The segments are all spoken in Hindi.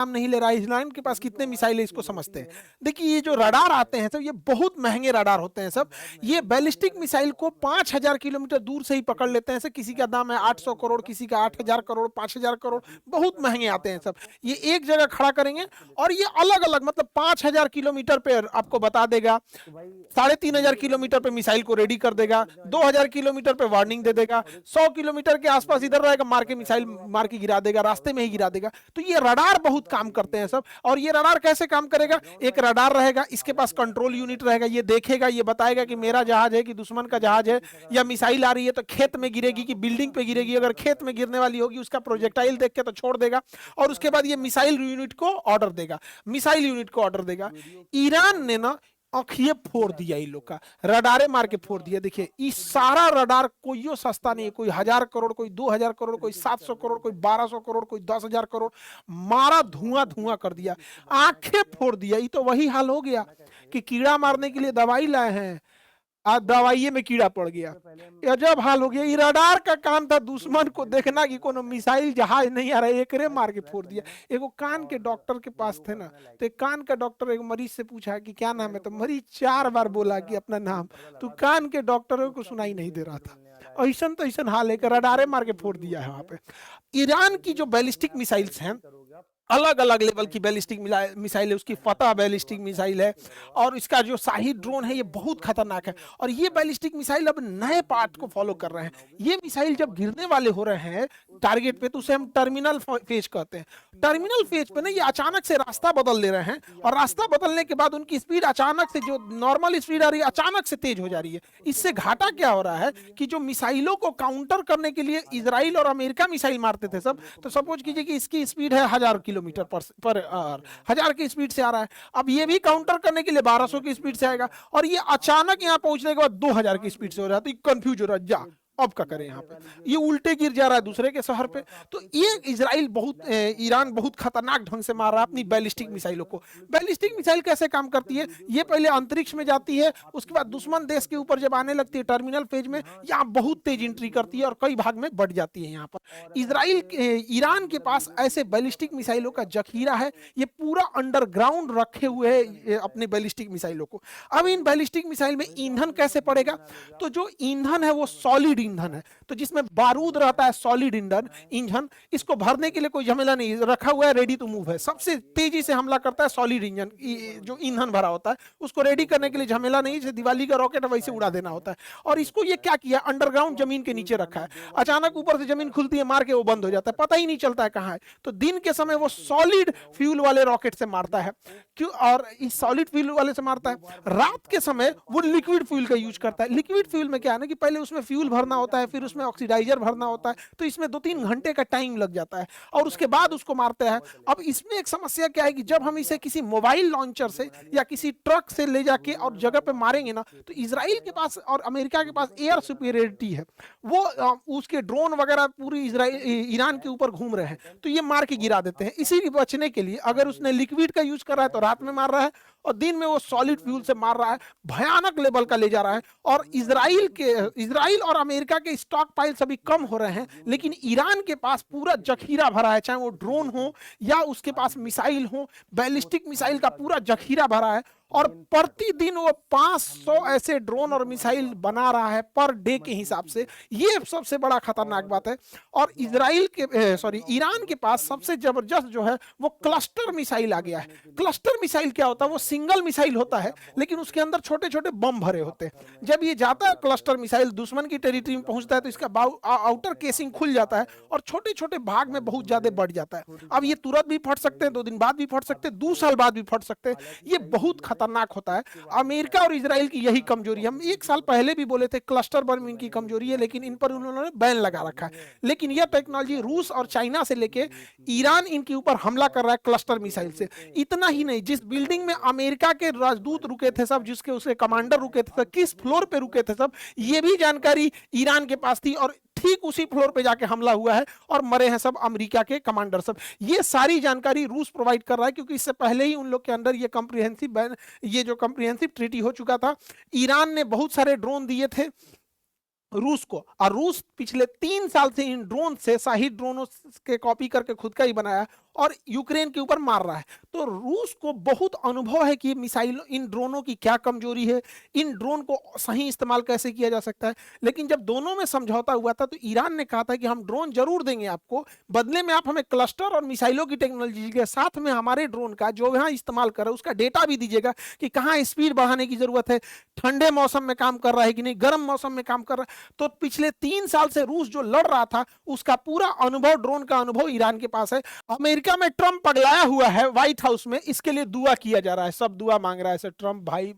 नाम नहीं ले रहा है, ईरान के पास कितने मिसाइल है इसको समझते हैं। देखिए ये जो रडार आते हैं सब, ये बहुत महंगे रडार होते हैं सब। ये बैलिस्टिक मिसाइल को 5,000 किलोमीटर दूर से ही पकड़ लेते हैं सब। किसी का दाम है 800 करोड़, किसी का 8,000 करोड़, 5,000 करोड़, बहुत महंगे आते हैं सब। ये एक जगह खड़ा करेंगे और ये अलग अलग मतलब 5,000 किलोमीटर पे आपको बता देगा, 3,500 किलोमीटर पे मिसाइल को रेडी कर देगा, 2,000 किलोमीटर पे वार्निंग दे देगा, 100 किलोमीटर के आसपास इधर रहेगा, मार के मिसाइल मार के गिरा देगा, रास्ते में ही गिरा देगा। तो ये रडार बहुत काम करते हैं सब। और ये रडार कैसे काम करेगा? एक रडार रहेगा, इसके पास कंट्रोल यूनिट रहेगा, ये देखेगा, ये बताएगा कि मेरा जहाज है कि दुश्मन का जहाज है, या मिसाइल आ रही है तो खेत में गिरेगी कि बिल्डिंग पे गिरेगी। अगर खेत में गिरने वाली होगी उसका प्रोजेक्टाइल देख के तो छोड़ देगा, और उसके बाद ये मिसाइल यूनिट को ऑर्डर देगा, मिसाइल यूनिट को ऑर्डर देगा। ईरान ने ना आंखिए फोड़ दिया, इन लोग का रडारे मार के फोड़ दिया। देखिए इस सारा रडार कोई सस्ता नहीं है, कोई 1,000 करोड़, कोई 2,000 करोड़, कोई 700 करोड़, कोई 1,200 करोड़, कोई 10,000 करोड़, मारा धुआं धुआं कर दिया, आंखें फोड़ दिया। ये तो वही हाल हो गया कि कीड़ा मारने के लिए दवाई लाए हैं, आज दवाइये में कीड़ा पड़ गया, अजब हाल हो गया। ये रडार का काम था दुश्मन को देखना कि कोनो मिसाइल जहाज नहीं आ रहा है, एकरे मार के फोड़ दिया। एगो कान के डॉक्टर के पास थे ना, तो कान का डॉक्टर एक मरीज से पूछा कि क्या नाम है, तो मरीज 4 बार बोला कि अपना नाम, तो कान के डॉक्टर को सुनाई नहीं दे रहा था। ऐसा तो ऐसा हाल है कि रडारे मार के फोड़ दिया है वहां पे। ईरान की जो बैलिस्टिक मिसाइल्स हैं, अलग अलग लेवल की बैलिस्टिक मिसाइल है, उसकी फतह बैलिस्टिक मिसाइल है, और इसका जो शाही ड्रोन है ये बहुत खतरनाक है। और ये बैलिस्टिक मिसाइल अब नए पार्ट को फॉलो कर रहे हैं। ये मिसाइल जब गिरने वाले हो रहे हैं टारगेट पे, तो उसे हम टर्मिनल फेज कहते हैं। टर्मिनल फेज पे ना ये अचानक से रास्ता बदल ले रहे हैं, और रास्ता बदलने के बाद उनकी स्पीड अचानक से, जो नॉर्मल स्पीड आ रही है अचानक से तेज हो जा रही है। इससे घाटा क्या हो रहा है कि जो मिसाइलों को काउंटर करने के लिए इजराइल और अमेरिका मिसाइल मारते थे सब, तो सपोज कीजिए कि इसकी स्पीड है 1,000 किलोमीटर पर आवर, 1,000 की स्पीड से आ रहा है। अब ये भी काउंटर करने के लिए 1,200 की स्पीड से आएगा, और ये अचानक यहाँ पहुंचने के बाद 2,000 की स्पीड से हो रहा है, तो कंफ्यूज हो रहा है, जा अब क्या करें, यहाँ पे ये उल्टे गिर जा रहा है दूसरे के शहर पे। तो ये इजराइल ईरान बहुत खतरनाक ढंग से मार रहा है अपनी बैलिस्टिक मिसाइलों को। बैलिस्टिक मिसाइल कैसे काम करती है? ये पहले अंतरिक्ष में जाती है, उसके बाद दुश्मन देश के ऊपर जब आने लगती है टर्मिनल फेज में, यहाँ बहुत तेज एंट्री करती है और कई भाग में बढ़ जाती है। यहाँ पर ईरान के पास ऐसे बैलिस्टिक मिसाइलों का जखीरा है, ये पूरा अंडरग्राउंड रखे हुए है अपने बैलिस्टिक मिसाइलों को। अब इन बैलिस्टिक मिसाइल में ईंधन कैसे पड़ेगा? तो जो ईंधन है वो सॉलिड ईंधन है, तो जिसमें बारूद रहता है, सॉलिड इंजन, इसको भरने के लिए कोई झमेला नहीं, रखा हुआ है, रेडी टू मूव है। सबसे तेजी से हमला करता है सॉलिड इंजन, जो ईंधन भरा होता है उसको रेडी करने के लिए झमेला नहीं, जैसे दिवाली का रॉकेट वैसे उड़ा देना होता है। और इसको ये क्या किया, अंडरग्राउंड जमीन के नीचे रखा है, अचानक ऊपर से जमीन खुलती है, मार के वो बंद हो जाता है, पता ही नहीं चलता है कहाँ है। तो दिन के समय वो सॉलिड फ्यूल वाले रॉकेट से मारता है, क्यों? और इस सॉलिड फ्यूल वाले से मारता है। रात के समय वो लिक्विड फ्यूल का यूज करता है। लिक्विड फ्यूल में क्या है ना कि पहले उसमें फ्यूल भरना होता है, फिर उसमें ऑक्सीडाइजर भरना होता है, तो इसमें 2-3 घंटे का टाइम लग जाता है, और उसके बाद उसको मारते हैं। अब इसमें एक समस्या क्या है कि जब हम इसे किसी मोबाइल लॉन्चर से या किसी ट्रक से ले जाके और जगह पे मारेंगे ना, तो इजराइल के पास और अमेरिका के पास एयर सुपीरियरिटी है, वो उसके ड्रोन वगैरह पूरी ईरान के ऊपर घूम रहे हैं, तो ये मार के गिरा देते हैं। इसी बचने के लिए अगर उसने लिक्विड का यूज कर रहा है तो रात में मार रहा है, और दिन में वो सॉलिड फ्यूल से मार रहा है, भयानक लेवल का ले जा रहा है। और इजराइल और अमेरिका के स्टॉक पाइल्स अभी कम हो रहे हैं, लेकिन ईरान के पास पूरा जखीरा भरा है, चाहे वो ड्रोन हो या उसके पास मिसाइल हो, बैलिस्टिक मिसाइल का पूरा जखीरा भरा है। और प्रतिदिन वो 500 ऐसे ड्रोन और मिसाइल बना रहा है पर डे के हिसाब से। ये सबसे बड़ा खतरनाक बात है। और ईरान के पास सबसे जबरदस्त जो है वो क्लस्टर मिसाइल आ गया है। क्लस्टर मिसाइल क्या होता है? वो सिंगल मिसाइल होता है, लेकिन उसके अंदर छोटे छोटे बम भरे होते हैं। जब ये जाता है क्लस्टर मिसाइल दुश्मन की टेरिटरी में पहुंचता है, तो इसका आउटर केसिंग खुल जाता है और छोटे छोटे भाग में बहुत ज्यादा बढ़ जाता है। अब ये तुरंत भी फट सकते हैं, 2 दिन बाद भी फट सकते हैं, 2 साल बाद भी फट सकते हैं। ये बहुत खतरनाक होता है। अमेरिका और इजराइल की यही कमजोरी, हम 1 साल पहले भी बोले थे क्लस्टर बम इनकी कमजोरी है, लेकिन इन पर उन्होंने बैन लगा रखा है। लेकिन यह टेक्नोलॉजी रूस और चाइना से लेके ईरान इनके ऊपर हमला कर रहा है क्लस्टर मिसाइल से। इतना ही नहीं, जिस बिल्डिंग में अमेरिका के राजदूत रुके थे सब, जिसके उसके कमांडर रुके थे, किस फ्लोर पे रुके थे सब, ये भी जानकारी ईरान के पास थी, और ठीक उसी फ्लोर पे जाके हमला हुआ है और मरे हैं सब अमेरिका के कमांडर सब। ये सारी जानकारी रूस प्रोवाइड कर रहा है, क्योंकि इससे पहले ही उन लोग के अंदर ये जो कॉम्प्रिहेंसिव ट्रीटी हो चुका था। ईरान ने बहुत सारे ड्रोन दिए थे रूस को। और रूस पिछले 3 साल से इन ड्रोन से, शाही ड्रोनों के कॉपी करके खुद का ही बनाया और यूक्रेन के ऊपर मार रहा है। तो रूस को बहुत अनुभव है कि मिसाइल, इन ड्रोनों की क्या कमजोरी है, इन ड्रोन को सही इस्तेमाल कैसे किया जा सकता है। लेकिन जब दोनों में समझौता हुआ था तो ईरान ने कहा था कि हम ड्रोन जरूर देंगे आपको, बदले में आप हमें क्लस्टर और मिसाइलों की टेक्नोलॉजी के साथ में हमारे ड्रोन का जो यहाँ इस्तेमाल कर रहे हैं उसका डेटा भी दीजिएगा कि कहाँ स्पीड बढ़ाने की जरूरत है, ठंडे मौसम में काम कर रहा है कि नहीं, गर्म मौसम में काम कर रहा है। तो पिछले 3 साल से रूस जो लड़ रहा था उसका पूरा अनुभव, ड्रोन का अनुभव ईरान के पास है। अमेरिका में ट्रंप पगलाया हुआ है व्हाइट हाउस में, इसके लिए दुआ किया जा रहा है, सब दुआ मांग रहा है। ऐसे ट्रंप भाई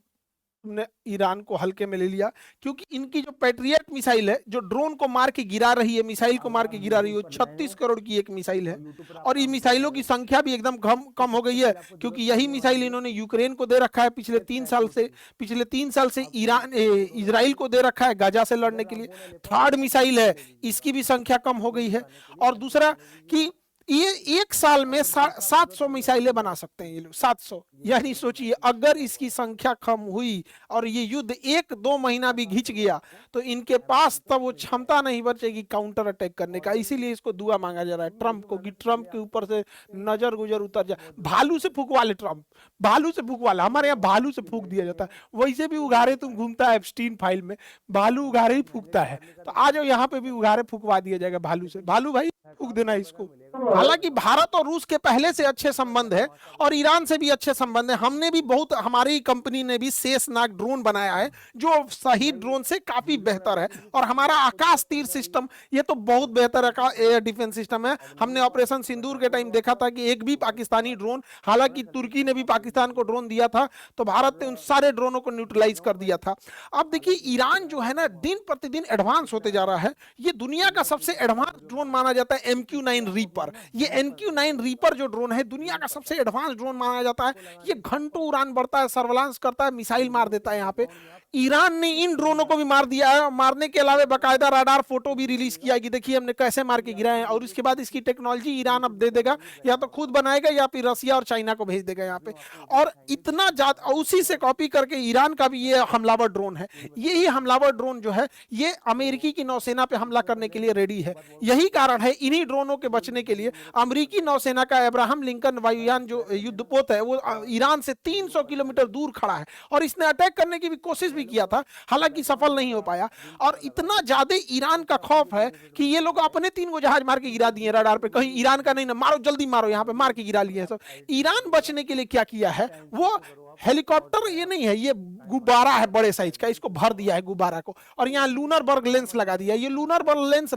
ने ईरान को हल्के में ले लिया, क्योंकि इनकी जो पैट्रियट मिसाइल है जो ड्रोन को मार के गिरा रही है, मिसाइल को मार के गिरा रही है, 36 करोड़ की एक मिसाइल है। और ये मिसाइलों की संख्या भी एकदम कम हो गई है, क्योंकि यही मिसाइल इन्होंने यूक्रेन को दे रखा है पिछले 3 साल से ईरान इजराइल को दे रखा है गाजा से लड़ने के लिए। थर्ड मिसाइल है, इसकी भी संख्या कम हो गई है। और दूसरा कि ये एक साल में 700 मिसाइलें बना सकते हैं ये लोग, 700। यानी सोचिए अगर इसकी संख्या कम हुई और ये युद्ध 1-2 महीना भी घिंच गया तो इनके पास तब वो क्षमता नहीं बचेगी काउंटर अटैक करने का। इसीलिए इसको दुआ मांगा जा रहा है ट्रंप को कि ट्रंप के ऊपर से नजर गुजर उतर जाए। भालू से फूंकवा ले ट्रंप, भालू से फूंकवा ले। हमारे यहाँ भालू से फूंक दिया जाता है, वैसे भी उघारे तुम घूमता है एप्स्टीन फाइल में, भालू उघारे ही फूंकता है। तो आ जाओ यहाँ पे भी उघारे फूंकवा दिया जाएगा भालू से। भालू भाई फूंक देना इसको। हालांकि भारत और रूस के पहले से अच्छे संबंध है और ईरान से भी अच्छे संबंध है। हमने भी बहुत, हमारी कंपनी ने भी शेषनाग ड्रोन बनाया है जो सही ड्रोन से काफी बेहतर है। और हमारा आकाश तीर सिस्टम ये तो बहुत बेहतर एयर डिफेंस सिस्टम है। हमने ऑपरेशन सिंदूर के टाइम देखा था कि एक भी पाकिस्तानी ड्रोन, हालांकि तुर्की ने भी पाकिस्तान को ड्रोन दिया था तो भारत ने उन सारे ड्रोनों को न्यूट्रलाइज कर दिया था। अब देखिए ईरान जो है ना दिन प्रतिदिन एडवांस होते जा रहा है। ये दुनिया का सबसे एडवांस ड्रोन माना जाता है MQ-9 रीपर। ये MQ-9 रीपर जो ड्रोन है दुनिया का सबसे एडवांस ड्रोन माना जाता है। ये घंटों उड़ान बढ़ता है, सर्विलांस करता है, मिसाइल मार देता है। यहाँ पे ईरान ने इन ड्रोनों को भी मार दिया है। मारने के अलावा बाकायदा रडार फोटो भी रिलीज किया कि देखिए हमने कैसे मार के गिराए हैं। और इसके बाद इसकी टेक्नोलॉजी ईरान अब दे देगा, या तो खुद बनाएगा या फिर रसिया और चाइना को भेज देगा यहाँ पे। और इतना ज्यादा उसी से कॉपी करके ईरान का भी ये हमलावर ड्रोन है। यही हमलावर ड्रोन जो है ये अमेरिकी की नौसेना पे हमला करने के लिए रेडी है। यही कारण है इन्हीं ड्रोनों के बचने के लिए अमेरिकी नौसेना का अब्राहम लिंकन वायुयान जो युद्धपोत है वो ईरान से 300 किलोमीटर दूर खड़ा है। और इसने अटैक करने की भी कोशिश किया था, हालांकि सफल नहीं हो पाया। और इतना ज्यादा ईरान का खौफ है कि ये लोग अपने 3 गो जहाज मार के गिरा दिए रडार पे, कहीं ईरान का नहीं ना, मारो जल्दी मारो, यहाँ पे मार के गिरा लिए सब। ईरान बचने के लिए क्या किया है, वो हेलीकॉप्टर ये नहीं है, ये गुब्बारा है बड़े साइज का, इसको भर दिया है गुब्बारा को और यहाँ लूनर बर्ग लेंस लगा दिया। ये लूनर बर्ग लेंस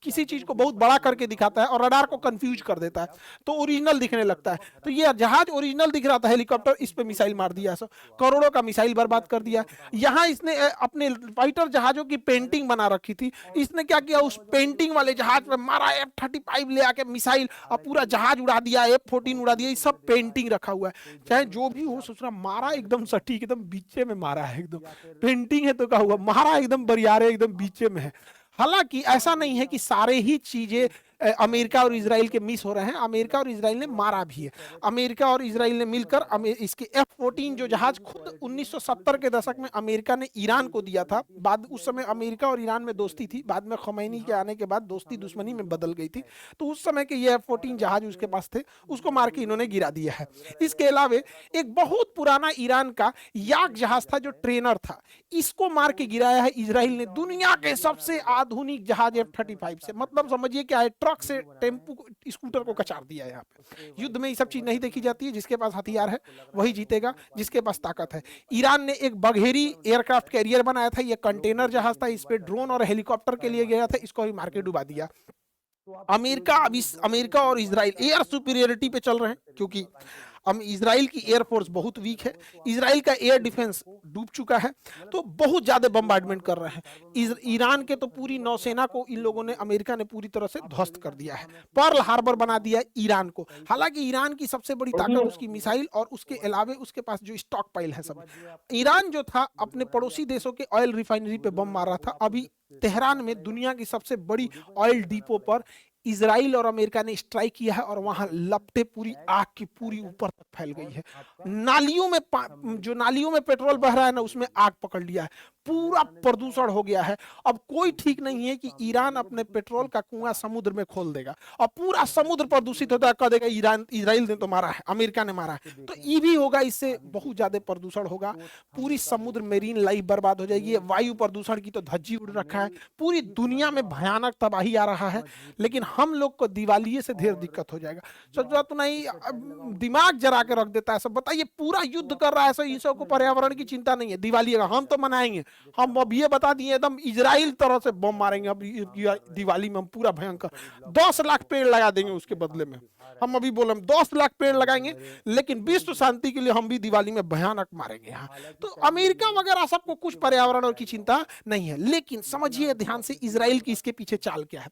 किसी चीज को बहुत बड़ा करके दिखाता है और रडार को कंफ्यूज कर देता है तो ओरिजिनल दिखने लगता है। तो ये जहाज ओरिजिनल दिख रहा था हेलीकॉप्टर, इस पे मिसाइल मार दिया, सब करोड़ों का मिसाइल बर्बाद कर दिया। यहाँ इसने अपने फाइटर जहाजों की पेंटिंग बना रखी थी, इसने क्या किया उस पेंटिंग वाले जहाज पे मारा F-35 ले आके मिसाइल और पूरा जहाज उड़ा दिया, F-14 उड़ा दिया। ये सब पेंटिंग रखा हुआ है, चाहे जो भी हो। सोच रहा मारा एकदम सटीक, एकदम बीचे में मारा है, एकदम पेंटिंग है तो क्या हुआ, मारा एकदम बरियारे एकदम बीचे में है। हालांकि ऐसा नहीं है कि सारे ही चीजें अमेरिका और इजराइल के मिस हो रहे हैं, अमेरिका और इजराइल ने मारा भी है। अमेरिका और इजराइल ने मिलकर इसके F-14 जो जहाज खुद 1970 के दशक में अमेरिका ने ईरान को दिया था। बाद उस समय अमेरिका और ईरान में दोस्ती थी, बाद में खमैनी के आने के बाद दोस्ती दुश्मनी में बदल गई थी। तो उस समय के ये F-14 जहाज उसके पास थे, उसको मार के इन्होंने गिरा दिया है। इसके अलावा एक बहुत पुराना ईरान का याक जहाज था जो ट्रेनर था, इसको मार के गिराया है इजराइल ने। दुनिया के सबसे आधुनिक जहाज F-35 से, मतलब समझिए क्या है, ट्रक से टेम्पू स्कूटर को कचार दिया है। यहाँ पे युद्ध में ये सब चीज नहीं देखी जाती है, जिसके पास हथियार है वही जीतेगा, जिसके पास ताकत है। ईरान ने एक बघेरी एयरक्राफ्ट कैरियर बनाया था, ये कंटेनर जहाज था, इस पे ड्रोन और हेलीकॉप्टर के लिए गया था, इसको भी मार के डुबा दिया। अमेरिका और इजराइल एयर सुपीरियरिटी पे चल रहे हैं, क्योंकि इजराइल की एयरफोर्स बहुत वीक है, इजराइल का एयर डिफेंस डूब चुका है, तो बहुत ज्यादा बम्बार्डमेंट कर रहे हैं। ईरान के तो पूरी नौसेना को इन लोगों ने, अमेरिका ने पूरी तरह से ध्वस्त कर दिया है, पर्ल हार्बर बना दिया ईरान को। हालांकि ईरान की सबसे बड़ी ताकत उसकी मिसाइल और उसके अलावे उसके पास जो स्टॉक पाइल है सब। ईरान जो था अपने पड़ोसी देशों के ऑयल रिफाइनरी पे बम मार रहा था। अभी तेहरान में दुनिया की सबसे बड़ी ऑयल डिपो पर इजराइल और अमेरिका ने स्ट्राइक किया है और वहां लपटें पूरी आग की पूरी ऊपर तक फैल गई है। नालियों में जो नालियों में पेट्रोल बह रहा है ना, उसमें आग पकड़ लिया है, पूरा प्रदूषण हो गया है। अब कोई ठीक नहीं है कि ईरान अपने पेट्रोल का कुआं समुद्र में खोल देगा और पूरा समुद्र प्रदूषित होता है, कह देगा ईरान इजराइल ने तो मारा है, अमेरिका ने मारा है। तो ये भी होगा, इससे बहुत ज्यादा प्रदूषण होगा, पूरी समुद्र मेरीन लाइफ बर्बाद हो जाएगी। वायु प्रदूषण की तो धज्जी उड़ रखा है, पूरी दुनिया में भयानक तबाही आ रहा है। लेकिन हम लोग को दिवालिये से ढेर दिक्कत हो जाएगा। सोचो तो नहीं, दिमाग जरा के रख देता है सब। बताइए, पूरा युद्ध कर रहा है सब, इन सबको पर्यावरण की चिंता नहीं है। दिवाली का हम तो मनाएंगे, हम अब ये बता दिए एकदम इजराइल तरह से बम मारेंगे अब दिवाली में, हम पूरा भयंकर 10 लाख पेड़ लगा देंगे उसके बदले में। हम अभी बोले हम 10 लाख पेड़ लगाएंगे, लेकिन विश्व शांति के लिए हम भी दिवाली में भयानक मारेंगे यहाँ। तो अमेरिका वगैरह सबको कुछ पर्यावरण की चिंता नहीं है। लेकिन समझिए ध्यान से, इजराइल की इसके पीछे चाल क्या है।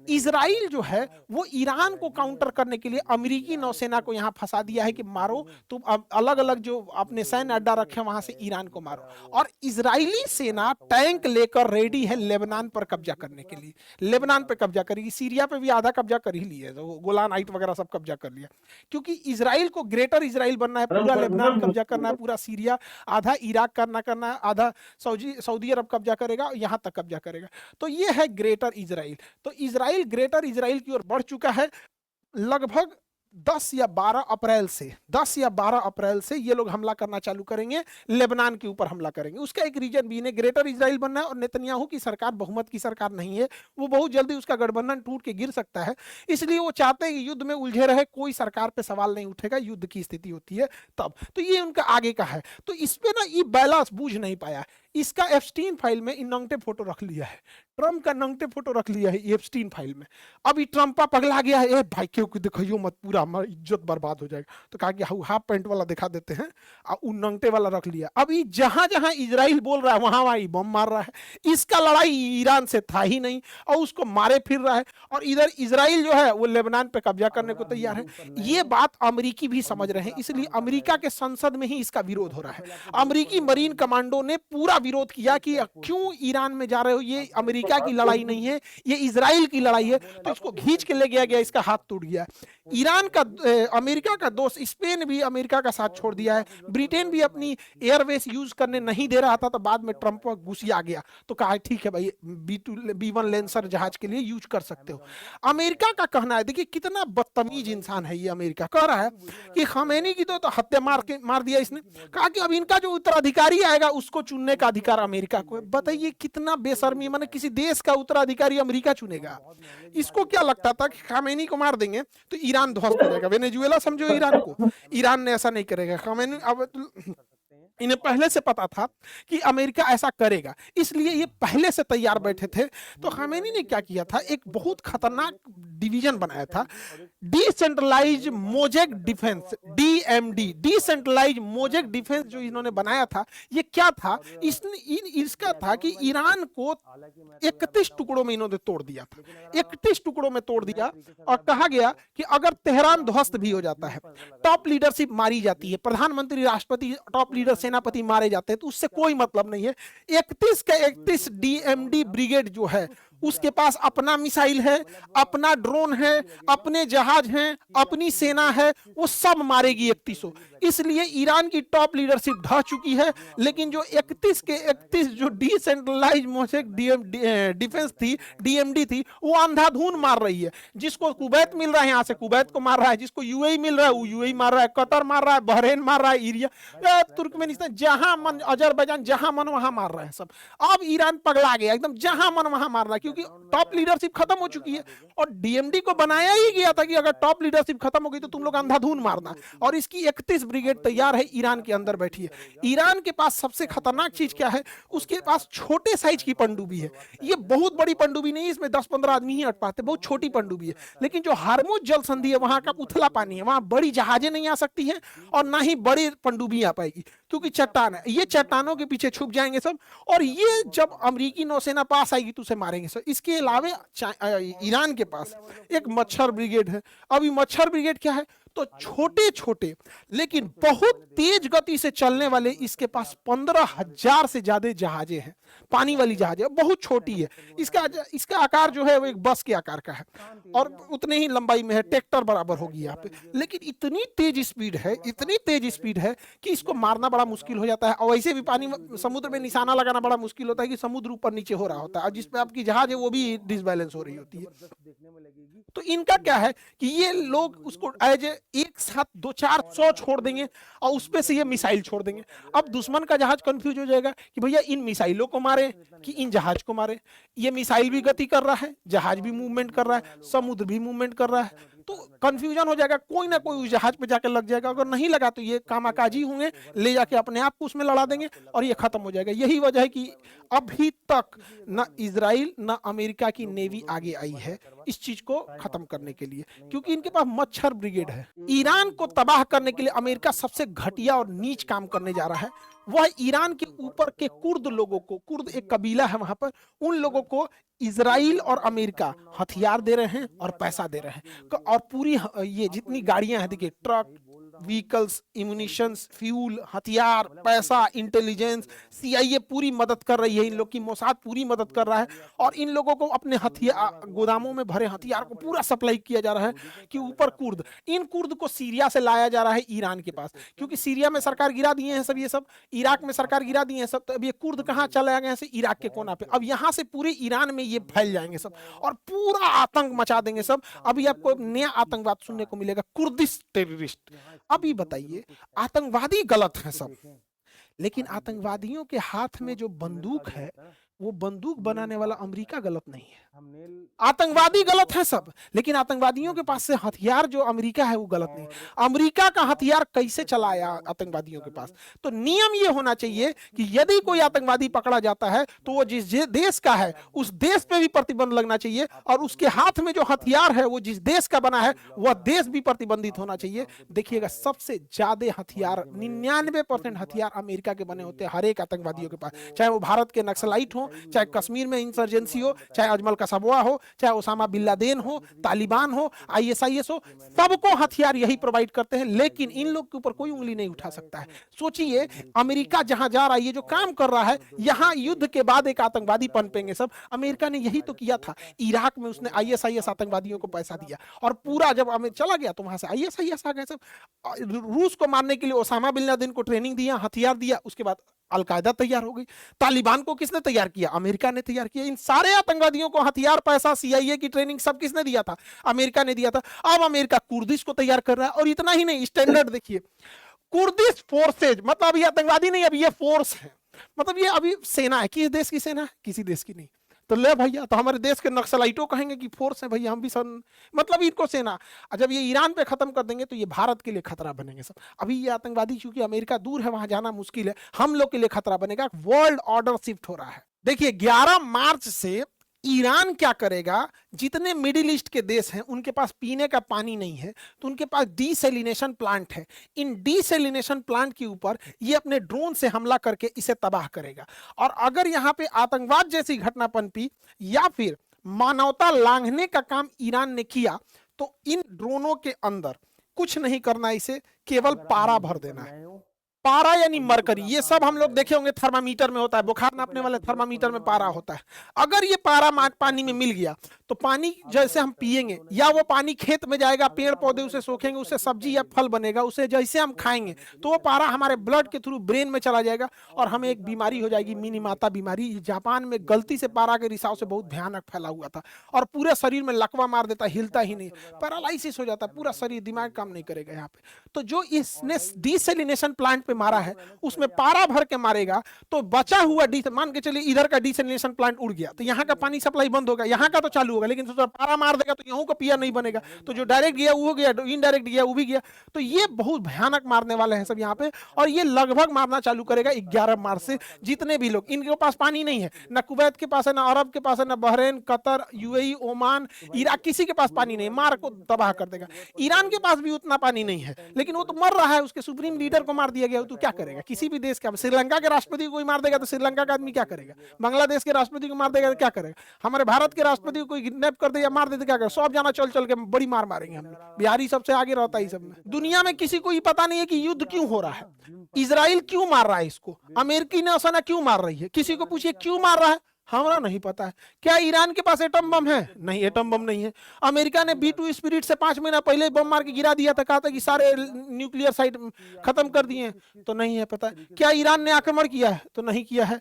इजराइल जो है वो ईरान को काउंटर करने के लिए अमेरिकी नौसेना को यहाँ फंसा दिया है कि मारो तुम, अलग अलग जो अपने सैन्य अड्डा रखे वहां से ईरान को मारो। और इजरायली सेना टैंक लेकर रेडी है लेबनान पर कब्जा करने के लिए। लेबनान पे कब्जा करेगी, सीरिया पे भी आधा कब्जा कर ही लिया, तो गोलान हाइट वगैरह सब कब्जा कर लिया। क्योंकि इजराइल को ग्रेटर इजराइल बनना है, पूरा लेबनान कब्जा करना है, पूरा सीरिया, आधा इराक करना है, आधा सऊदी अरब कब्जा करेगा, यहाँ तक कब्जा करेगा। तो ये है ग्रेटर इजराइल। तो इजराइल ग्रेटर इजराइल की ओर बढ़ चुका है। लगभग 10 या 12 अप्रैल से ये लोग हमला करना चालू करेंगे, लेबनान के ऊपर हमला करेंगे। उसका एक रीजन भी, इन्हें ग्रेटर इजराइल बनना है और नेतन्याहू की सरकार बहुमत की सरकार नहीं है, वो बहुत जल्दी उसका गठबंधन टूट के गिर सकता है। इसलिए वो चाहते हैं कि युद्ध में उलझे रहे, कोई सरकार पे सवाल नहीं उठेगा, युद्ध की स्थिति होती है तब। तो ये उनका आगे का है। तो इस पे ना ये बैलेंस बूझ नहीं पाया। इसका एप्स्टीन फाइल में इन नंगटे फोटो रख लिया है, ट्रम्प का नंगटे फोटो रख लिया है एप्स्टीन फाइल में। अभी ट्रम्पा पगला गया है, ए भाई क्यों दिखाइयो मत, पूरा हमारी इज्जत बर्बाद हो जाएगा। तो कहा कि हाफ पैंट वाला दिखा देते हैं, और उन नंगटे वाला रख लिया। अभी जहां जहां इजराइल बोल रहा है वहां वहां बम मार रहा है। इसका लड़ाई ईरान से था ही नहीं और उसको मारे फिर रहा है। और इधर इजराइल जो है वो लेबनान पे कब्जा करने को तैयार है। ये बात अमेरिकी भी समझ रहे हैं, इसलिए अमेरिका के संसद में ही इसका विरोध हो रहा है। अमेरिकी मरीन कमांडो ने पूरा विरोध किया कि क्यों ईरान में जा रहे हो, ये अमेरिका की लड़ाई नहीं है, ये इजराइल की लड़ाई है। तो इसको खींच के ले गया, इसका हाथ टूट गया। ईरान का अमेरिका का दोस्त स्पेन भी अमेरिका का साथ छोड़ दिया है। ब्रिटेन भी अपनी एयरवेस यूज करने नहीं दे रहा था, तो बाद में ट्रंप घुसिया गया, तो कहा ठीक है भाई B1 लेंसर जहाज के लिए यूज कर सकते हो। अमेरिका का कहना है, देखिए कितना बदतमीज इंसान है ये। अमेरिका कह रहा है कि खमेनी की तो हत्या मार दिया इसने, कहा कि अब इनका जो उत्तराधिकारी आएगा उसको चुनने का अधिकार अमेरिका को है। बताइए कितना बेशर्मी, माने किसी देश का उत्तराधिकारी अमेरिका चुनेगा। इसको क्या लगता था कि खामेनी को मार देंगे तो ईरान ध्वस्त हो जाएगा, वेनेजुएला समझो ईरान को। ईरान ने ऐसा नहीं करेगा। खामेनी अब इन्हें पहले से पता था कि अमेरिका ऐसा करेगा, इसलिए ये पहले से तैयार बैठे थे। तो खामेनी ने क्या किया था, एक बहुत खतरनाक डिवीजन बनाया था, decentralise mosaic defence, DMD, decentralise mosaic defence. जो इन्होंने बनाया था, ये क्या था, इसका था कि ईरान को 31 टुकड़ों में इन्होंने तोड़ दिया था। 31 टुकड़ों में तोड़ दिया और कहा गया कि अगर तेहरान ध्वस्त भी हो जाता है, टॉप लीडरशिप मारी जाती है, प्रधानमंत्री, राष्ट्रपति, टॉप लीडर, सेनापति मारे जाते हैं, तो उससे कोई मतलब नहीं है। 31 का 31 DMD ब्रिगेड जो है उसके पास अपना मिसाइल है, अपना ड्रोन है, अपने जहाज हैं, अपनी सेना है, वो सब मारेगी 3100। इसलिए ईरान की टॉप लीडरशिप ढह चुकी है। लेकिन जो 31 के 31 जो डिसेंट्रलाइज मोजेक डिफेंस थी, DMD थी, वो अंधाधुन मार रही है। जिसको कुवैत मिल रहा है यहाँ से कुवैत को मार रहा है, जिसको UAE मिल रहा है वो UAE मार रहा है, कतर मार रहा है, बहरीन मार रहा है, इरिया, तुर्कमेनिस्तान, जहां मन, अजरबैजान, जहां मन वहां मार रहे हैं सब। अब ईरान पगला गया एकदम, जहां मन वहां मार रहा है, क्योंकि टॉप लीडरशिप खत्म हो चुकी है। और DMD को बनाया ही गया था कि अगर टॉप लीडरशिप खत्म हो गई तो तुम लोग अंधाधुन मारना। और इसकी 31 ब्रिगेड तैयार है, ईरान के अंदर बैठी है। ईरान के पास सबसे खतरनाक चीज क्या है, उसके पास छोटे साइज की पनडुब्बी है। ये बहुत बड़ी पनडुब्बी नहीं, इसमें 10-15 आदमी ही अट पाते, बहुत छोटी पनडुब्बी है। लेकिन जो हार्मुज जल संधि है, वहां का उथला पानी है, वहां बड़ी जहाजें नहीं आ सकती हैं और ना ही बड़ी पनडुब्बी आ पाएगी, क्योंकि चट्टान है। ये चट्टानों के पीछे छुप जाएंगे सब, और ये जब अमेरिकी नौसेना पास आएगी तो उसे मारेंगे सब। इसके अलावा ईरान के पास एक मच्छर ब्रिगेड है। अब ये मच्छर ब्रिगेड क्या है, तो छोटे छोटे लेकिन बहुत तेज गति से चलने वाले इसके पास 15,000 से ज्यादा जहाजें हैं, पानी वाली जहाजें, बहुत छोटी है। इसका आकार जो है वो एक बस के आकार का है और उतने ही लंबाई में है, ट्रैक्टर बराबर होगी यहाँ पे। लेकिन इतनी तेज स्पीड है, इतनी तेज स्पीड है कि इसको मारना बड़ा मुश्किल हो जाता है। और वैसे भी पानी समुद्र में निशाना लगाना बड़ा मुश्किल होता है कि समुद्र ऊपर नीचे हो रहा होता है और जिसपे आपकी जहाज है वो भी डिसबैलेंस हो रही होती है। तो इनका क्या है कि ये लोग उसको एज एक साथ 200-400 छोड़ देंगे और उस पे से ये मिसाइल छोड़ देंगे। अब दुश्मन का जहाज कंफ्यूज हो जाएगा कि भैया इन मिसाइलों को मारे कि इन जहाज को मारे। ये मिसाइल भी गति कर रहा है, जहाज भी मूवमेंट कर रहा है, समुद्र भी मूवमेंट कर रहा है, तो कंफ्यूजन हो जाएगा। कोई ना कोई उस जहाज पे जाकर लग जाएगा, अगर नहीं लगा तो ये कामाकाजी होंगे, ले जाके अपने आप को उसमें लड़ा देंगे और ये खत्म हो जाएगा। यही वजह है कि अभी तक न इजराइल न अमेरिका की नेवी आगे आई है इस चीज को खत्म करने के लिए, क्योंकि इनके पास मच्छर ब्रिगेड है। ईरान को तबाह करने के लिए अमेरिका सबसे घटिया और नीच काम करने जा रहा है। वह ईरान के ऊपर के कुर्द लोगों को, कुर्द एक कबीला है वहां पर, उन लोगों को इजराइल और अमेरिका हथियार दे रहे हैं और पैसा दे रहे हैं। और पूरी ये जितनी गाड़ियां हैं, देखिए ट्रक, व्हीकल्स, इम्यूनिशंस, फ्यूल, हथियार, पैसा, इंटेलिजेंस, सीआईए पूरी मदद कर रही है इन लोग की, मोसाद पूरी मदद कर रहा है और इन लोगों को अपने हथियार गोदामों में भरे हथियार को पूरा सप्लाई किया जा रहा है। कि ऊपर कुर्द, इन कुर्द को सीरिया से लाया जा रहा है ईरान के पास, क्योंकि सीरिया में सरकार गिरा दिए हैं सब, ये सब इराक में सरकार गिरा दिए हैं सब, तो अब ये कुर्द कहाँ चले गए हैं? इराक के कोना पे। अब यहाँ से पूरे ईरान में ये फैल जाएंगे सब और पूरा आतंक मचा देंगे सब। अभी आपको नया आतंकवाद सुनने को मिलेगा, कुर्दिश टेररिस्ट। अभी बताइए, आतंकवादी गलत है सब, लेकिन आतंकवादियों के हाथ में जो बंदूक है वो बंदूक बनाने वाला अमेरिका गलत नहीं है। आतंकवादी गलत है सब, लेकिन आतंकवादियों के पास से हथियार जो अमेरिका है वो गलत नहीं। अमेरिका का हथियार कैसे चलाया आतंकवादियों के पास? तो नियम ये होना चाहिए कि यदि कोई आतंकवादी पकड़ा जाता है तो वो जिस देश का है उस देश पे भी प्रतिबंध लगना चाहिए और उसके हाथ में जो हथियार है वो जिस देश का बना है वह देश भी प्रतिबंधित होना चाहिए। देखिएगा, सबसे ज्यादा हथियार 99% हथियार अमेरिका के बने होते हैं हर एक आतंकवादियों के पास, चाहे वो भारत के नक्सलाइट हो, चाहे कश्मीर में इंसर्जेंसी हो, चाहे अजमल कसाबवा हो, चाहे ओसामा बिन लादेन हो, तालिबान हो, आईएसआईएस हो, सबको हथियार यही प्रोवाइड करते हैं। लेकिन इन लोग के ऊपर कोई उंगली नहीं उठा सकता है। सोचिए, अमेरिका जहां जा रहा है, ये जो काम कर रहा है, यहां युद्ध के बाद एक आतंकवादी पनपेंगे सब। अमेरिका ने यही तो किया था इराक में, उसने आईएसआईएस आतंकवादियों को पैसा दिया और पूरा जब चला गया तो वहां से आईएसआईएस आ गए सब। रूस को मारने के लिए ओसामा बिन लादेन को ट्रेनिंग दिया, हथियार दिया, उसके बाद अलकायदा तैयार हो गई। तालिबान को किसने तैयार किया? अमेरिका ने तैयार किया। इन सारे आतंकवादियों को हथियार, पैसा, सीआईए की ट्रेनिंग सब किसने दिया था? अमेरिका ने दिया था। अब अमेरिका कुर्दिश को तैयार कर रहा है और इतना ही नहीं, स्टैंडर्ड देखिए, कुर्दिश फोर्सेज, मतलब अभी आतंकवादी नहीं, अभी ये फोर्स है, मतलब ये अभी सेना है। किस देश की सेना है? किसी देश की नहीं। तो ले भैया, तो हमारे देश के नक्सलाइटों कहेंगे कि फोर्स है भैया, हम भी मतलब इनको सेना। जब ये ईरान पे खत्म कर देंगे तो ये भारत के लिए खतरा बनेंगे सब। अभी ये आतंकवादी, चूंकि अमेरिका दूर है, वहां जाना मुश्किल है, हम लोग के लिए खतरा बनेगा। वर्ल्ड ऑर्डर शिफ्ट हो रहा है। देखिए, 11 मार्च से ईरान क्या करेगा, जितने मिडिल ईस्ट के देश हैं उनके पास पीने का पानी नहीं है, तो उनके पास डीसैलिनेशन प्लांट है। इन डीसैलिनेशन प्लांट के ऊपर ये अपने ड्रोन से हमला करके इसे तबाह करेगा। और अगर यहाँ पे आतंकवाद जैसी घटना पनपी या फिर मानवता लांघने का काम ईरान ने किया, तो इन ड्रोनों के अंदर कुछ नहीं करना, इसे केवल पारा भर देना है। पारा यानी मरकरी, ये सब हम लोग देखे होंगे थर्मामीटर में होता है, बुखार नापने वाले थर्मामीटर में पारा होता है। अगर ये पारा पानी में मिल गया तो पानी जैसे हम पिएंगे, या वो पानी खेत में जाएगा, पेड़ पौधे उसे सोखेंगे, उससे सब्जी या फल बनेगा, उसे जैसे हम खाएंगे तो वो पारा हमारे ब्लड के थ्रू ब्रेन में चला जाएगा और हमें एक बीमारी हो जाएगी, मिनीमाता बीमारी। जापान में गलती से पारा के रिसाव से बहुत भयानक फैला हुआ था और पूरे शरीर में लकवा मार देता, हिलता ही नहीं, पैरालाइसिस हो जाता, पूरा शरीर, दिमाग काम नहीं करेगा यहाँ पे। तो जो इसने डीसैलिनेशन प्लांट पे मारा है उसमें पारा भर के मारेगा तो बचा हुआ मान के चलिए इधर का डीसैलिनेशन प्लांट उड़ गया तो यहाँ का पानी सप्लाई बंद होगा, यहाँ का तो चालू होगा, लेकिन तो पारा मार देगा तो यहाँ का पिया नहीं बनेगा। तो जो डायरेक्ट गया वो गया, इनडायरेक्ट गया वो भी गया। तो ये बहुत भयानक मारने वाले हैं सब यहाँ पे, और ये लगभग मारना चालू करेगा 11 मार्च से। जितने भी लोग, इनके पास पानी नहीं है, ना कुवैत के पास है, ना अरब के पास है, ना Bahrain, Qatar, UAE, Oman, Iraq, किसी के पास पानी नहीं, मार को तबाह कर देगा। ईरान के पास भी उतना पानी नहीं है, लेकिन वो तो मर रहा है, उसके सुप्रीम लीडर को मार दिया गया, तो क्या करेगा? किसी भी देश का, श्रीलंका के राष्ट्रपति को कोई मार देगा तो श्रीलंका का आदमी क्या करेगा? बांग्लादेश के राष्ट्रपति को मार देगा तो क्या करेगा? हमारे भारत के राष्ट्रपति को कोई किडनैप कर दे या मार दे तो क्या कर, सब जाना चल चल के बड़ी मार मारेंगे हम लोग। बिहारी सबसे आगे रहता है इस सब में। दुनिया में किसी को ये पता नहीं है कि युद्ध क्यों हो रहा है, इजराइल क्यों मार रहा है इसको, अमेरिकी नौसेना क्यों मार रही है, किसी को पूछिए क्यों मार रहा है, हमारा नहीं पता है। क्या ईरान के पास एटम बम है? नहीं, एटम बम नहीं है। अमेरिका ने B2 स्पिरिट से 5 महीना पहले बम मार के गिरा दिया था, कहा था कि सारे न्यूक्लियर साइट खत्म कर दिए, तो नहीं है पता। क्या ईरान ने आक्रमण किया है? तो नहीं किया है।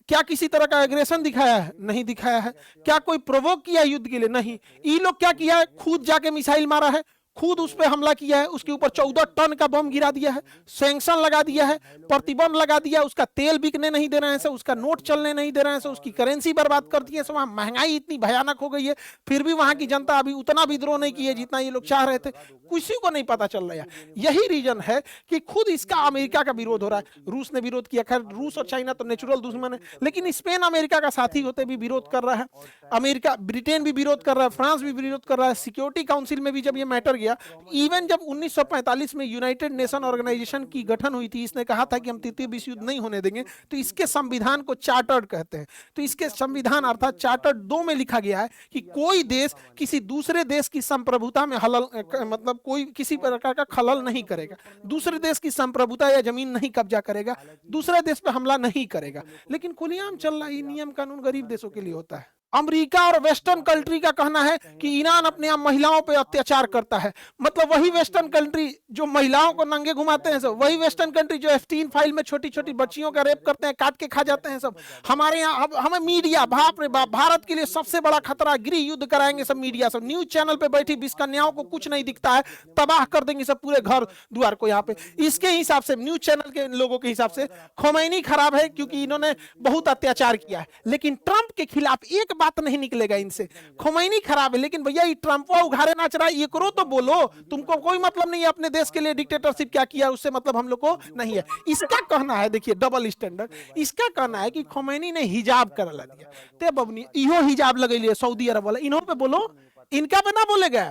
क्या किसी तरह का एग्रेशन दिखाया है? नहीं दिखाया है। क्या कोई प्रोवोक किया युद्ध के लिए? नहीं। ये लोग क्या किया है, खुद जाके मिसाइल मारा है, खुद उस पर हमला किया है, उसके ऊपर 14 टन का बम गिरा दिया है, सैंक्शन लगा दिया है, प्रतिबंध लगा दिया, उसका तेल बिकने नहीं दे रहे हैं, उसका नोट चलने नहीं दे रहे हैं, उसकी करेंसी बर्बाद कर दी है। वहां महंगाई इतनी भयानक हो गई है, फिर भी वहां की जनता अभी उतना विद्रोह नहीं की है जितना ये लोग चाह रहे थे। किसी को नहीं पता चल रहा है। यही रीजन है कि खुद इसका अमेरिका का विरोध हो रहा है। रूस ने विरोध किया, खैर रूस और चाइना तो नेचुरल दुश्मन है, लेकिन स्पेन अमेरिका का साथी होते भी विरोध कर रहा है, अमेरिका ब्रिटेन भी विरोध कर रहा है, फ्रांस भी विरोध कर रहा है। सिक्योरिटी काउंसिल में भी जब ये मैटर गया, इवन जब 1945 में यूनाइटेड नेशन ऑर्गेनाइजेशन की गठन हुई थी, इसने कहा था कि हम तृतीय विश्व युद्ध नहीं होने देंगे, तो इसके संविधान को चार्टर्ड कहते हैं। तो इसके संविधान अर्थात चार्टर्ड 2 में लिखा गया है कि कोई देश किसी दूसरे देश की संप्रभुता में हलल मतलब कोई किसी प्रकार का खलल नहीं करेगा, दूसरे देश की संप्रभुता या जमीन नहीं कब्जा करेगा, दूसरे देश पे हमला नहीं करेगा। लेकिन खुलेआम चल रहा है, नियम कानून गरीब देशों के लिए होता है। अमेरिका और वेस्टर्न कंट्री का कहना है कि ईरान अपने आप महिलाओं पर अत्याचार करता है। मतलब वही वेस्टर्न कंट्री जो महिलाओं को नंगे घुमाते हैं सब, वही वेस्टर्न कंट्री जो एफस्टीन फाइल में छोटी छोटी बच्चियों का रेप करते हैं, काट के खा जाते हैं सब। हमारे यहाँ हमें मीडिया, बाप रे बाप, भारत के लिए सबसे बड़ा खतरा, गृह युद्ध कराएंगे सब मीडिया सब। न्यूज चैनल पे बैठी 20 कन्याओं को कुछ नहीं दिखता है, तबाह कर देंगे सब पूरे घर द्वार को यहाँ पे। इसके हिसाब से, न्यूज चैनल के लोगों के हिसाब से खोमैनी खराब है क्योंकि इन्होंने बहुत अत्याचार किया है। लेकिन ट्रंप के खिलाफ एक बात नहीं निकलेगा इनसे। खोमैनी खराब है, लेकिन भैया ये ट्रंप उघारे नाच रहा है, ये करो तो बोलो, तुमको कोई मतलब नहीं है अपने देश के लिए डिक्टेटरशिप क्या किया उससे मतलब हम लोग को नहीं है। इसका कहना है, देखिए डबल स्टैंडर्ड, इसका कहना है कि खोमैनी ने हिजाब कर दिया, ते बबनी इहो हिजाब लगैलिए सऊदी अरब वाला, इन्हों पे बोलो, इनका पे ना बोलेगा,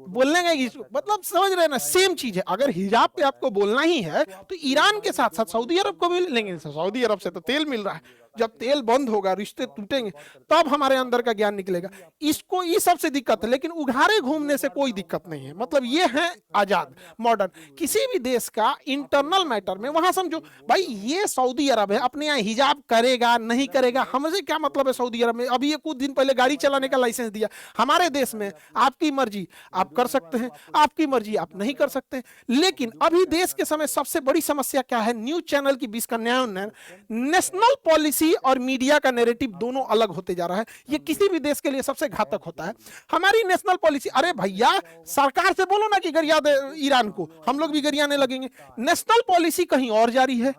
बोलने का मतलब समझ रहे हैं ना, सेम चीज है। अगर हिजाब पे आपको बोलना ही है तो ईरान के साथ साथ सऊदी अरब को भी लेंगे। सऊदी अरब से तो तेल मिल रहा है, जब तेल बंद होगा, रिश्ते टूटेंगे, तब हमारे अंदर का ज्ञान निकलेगा। इसको ये सबसे दिक्कत है, लेकिन उघारे घूमने से कोई दिक्कत नहीं है। मतलब ये है आजाद मॉडर्न। किसी भी देश का इंटरनल मैटर में वहां समझो भाई, ये सऊदी अरब है, अपने यहाँ हिजाब करेगा नहीं करेगा हमसे क्या मतलब है। सऊदी अरब में अभी ये कुछ दिन पहले गाड़ी चलाने का लाइसेंस दिया, हमारे देश में आपकी मर्जी आप कर सकते हैं, आपकी मर्जी आप नहीं कर सकते। लेकिन अभी देश के समय सबसे बड़ी समस्या क्या है, न्यूज चैनल की 20 कन्याओं ने नेशनल पॉलिसी और मीडिया का नैरेटिव दोनों अलग होते जा रहा है। ये किसी भी देश के लिए सबसे घातक होता है। हमारी नेशनल पॉलिसी, अरे भैया सरकार से बोलो ना कि गरिया दे ईरान को, हम लोग भी गरियाने लगेंगे। नेशनल पॉलिसी कहीं और जारी है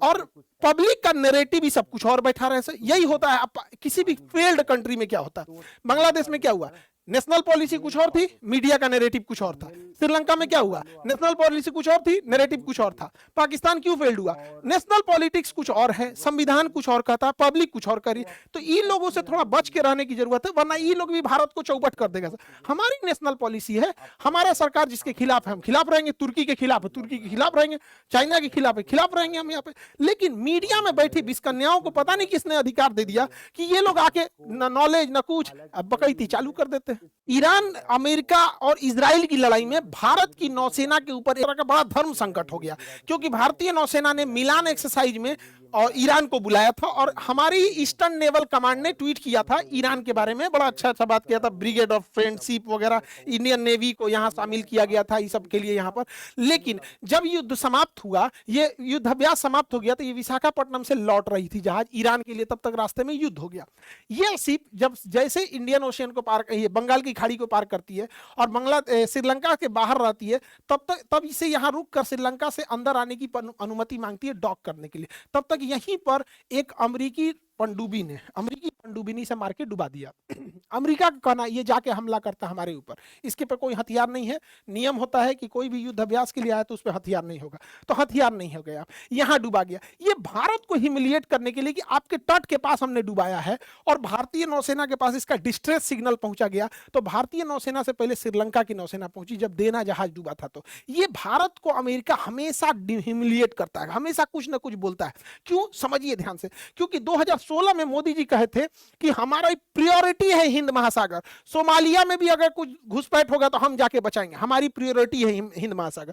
और पब्लिक का नैरेटिव भी सब कुछ और बैठा रहे। यही होता है किसी भी फेल्ड कंट्री में। क्या होता है, बांग्लादेश में क्या हुआ, नेशनल पॉलिसी कुछ और थी, मीडिया का नैरेटिव कुछ और था। श्रीलंका में क्या हुआ, नेशनल पॉलिसी कुछ और थी, नैरेटिव कुछ और था। पाकिस्तान क्यों फेल्ड हुआ, नेशनल पॉलिटिक्स कुछ और है, संविधान कुछ और कहता, पब्लिक कुछ और करी। तो इन लोगों से थोड़ा बच के रहने की जरूरत है, वरना ये लोग भी भारत को चौपट कर देगा। हमारी नेशनल पॉलिसी है, हमारा सरकार जिसके खिलाफ है हम खिलाफ रहेंगे, तुर्की के खिलाफ है तुर्की के खिलाफ रहेंगे, चाइना के खिलाफ है खिलाफ रहेंगे हम यहाँ पे। लेकिन मीडिया में बैठी 20 कन्याओं को पता नहीं किसने अधिकार दे दिया कि ये लोग आके न नॉलेज न कुछ बकैती चालू कर देते हैं। ईरान, अमेरिका और इजराइल की लड़ाई में भारत की नौसेना के ऊपर एक बड़ा धर्म संकट हो गया, क्योंकि भारतीय नौसेना ने मिलान एक्सरसाइज में और ईरान को बुलाया था, और हमारी ईस्टर्न नेवल कमांड ने ट्वीट किया था ईरान के बारे में, बड़ा अच्छा बात किया था, ब्रिगेड ऑफ फ्रेंडशिप वगैरह, इंडियन नेवी को यहाँ शामिल किया गया था इस सब के लिए यहाँ पर। लेकिन जब युद्ध समाप्त हुआ, ये युद्धाभ्यास समाप्त हो गया, तो ये विशाखापट्टनम से लौट रही थी जहाज ईरान के लिए, तब तक रास्ते में युद्ध हो गया। ये शिप जब जैसे इंडियन ओशियन को पार, बंगाल की खाड़ी को पार करती है और श्रीलंका के बाहर रहती है, तब इसे यहाँ रुक कर श्रीलंका से अंदर आने की अनुमति मांगती है डॉक करने के लिए। तब तक यहीं पर एक अमेरिकी पनडुब्बी से मार के डुबा दिया। अमेरिका का कहना ये जाके हमला करता हमारे ऊपर, इसके पे कोई हथियार नहीं है। नियम होता है कि कोई भी युद्ध अभ्यास के लिए आया तो उस पर हथियार नहीं होगा, तो हथियार नहीं हो गया, यहाँ डुबा गया। ये भारत को ह्यूमिलिएट करने के लिए कि आपके तट के पास हमने डुबाया है, और भारतीय नौसेना के पास इसका डिस्ट्रेस सिग्नल पहुंचा गया। तो भारतीय नौसेना से पहले श्रीलंका की नौसेना पहुंची जब देना जहाज डूबा था। तो ये भारत को अमेरिका हमेशा ह्यूमिलिएट करता है, हमेशा कुछ ना कुछ बोलता है। क्यों, समझिए ध्यान से, क्योंकि 2016 2016 में मोदी जी कहे थे कि हमारा प्रायोरिटी है हिंद महासागर, सोमालिया में भी अगर कुछ घुसपैठ होगा तो हम जाके बचाएंगे, हमारी प्रायोरिटी है हिंद महासागर।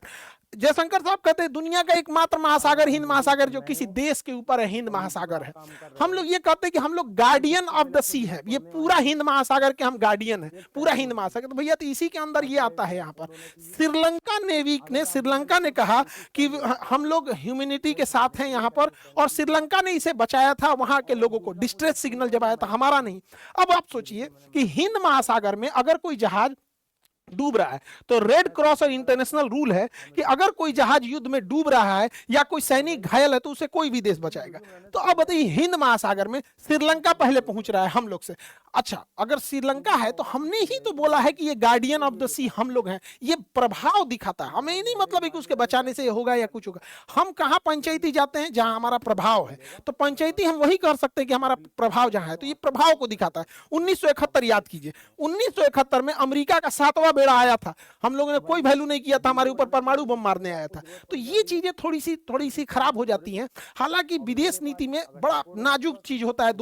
जयशंकर साहब कहते हैं दुनिया का एकमात्र महासागर हिंद महासागर जो किसी देश के ऊपर है, हिंद महासागर है। हम लोग ये कहते हैं कि हम लोग गार्डियन ऑफ द सी है, ये पूरा हिंद महासागर के हम गार्डियन है, पूरा हिंद महासागर। तो भैया तो इसी के अंदर ये आता है। यहाँ पर श्रीलंका नेवी ने, श्रीलंका ने कहा कि हम लोग ह्यूमैनिटी के साथ हैं यहाँ पर, और श्रीलंका ने इसे बचाया था, वहां के लोगों को डिस्ट्रेस सिग्नल जब आया था, हमारा नहीं। अब आप सोचिए कि हिंद महासागर में अगर कोई जहाज डूब रहा है तो रेड क्रॉस और इंटरनेशनल रूल है कि अगर कोई जहाज युद्ध में डूब रहा है या कोई सैनिक घायल है तो उसे कोई भी देश बचाएगा। तो अब बताइए हिंद महासागर में श्रीलंका पहले पहुंच रहा है हम लोग से। अच्छा, अगर श्रीलंका है तो हमने ही तो बोला है कि ये गार्डियन ऑफ द सी हम लोग हैं, ये प्रभाव दिखाता है। हमें नहीं मतलब है कि उसके बचाने से होगा या कुछ होगा। हम कहां पंचायती जाते हैं? जहां हमारा प्रभाव है। तो पंचायती हम वही कर सकते हैं कि हमारा प्रभाव जहां है, तो ये प्रभाव को दिखाता है। 1971 याद कीजिए, 1971 में अमेरिका का 7वां बेड़ा आया था, हम लोगों ने कोई वैल्यू नहीं किया था, हमारे ऊपर परमाणु बम मारने आया था। तो ये चीजें थोड़ी सी खराब हो जाती हैं। हालांकि विदेश नीति में बड़ा नाजुक चीज होता है।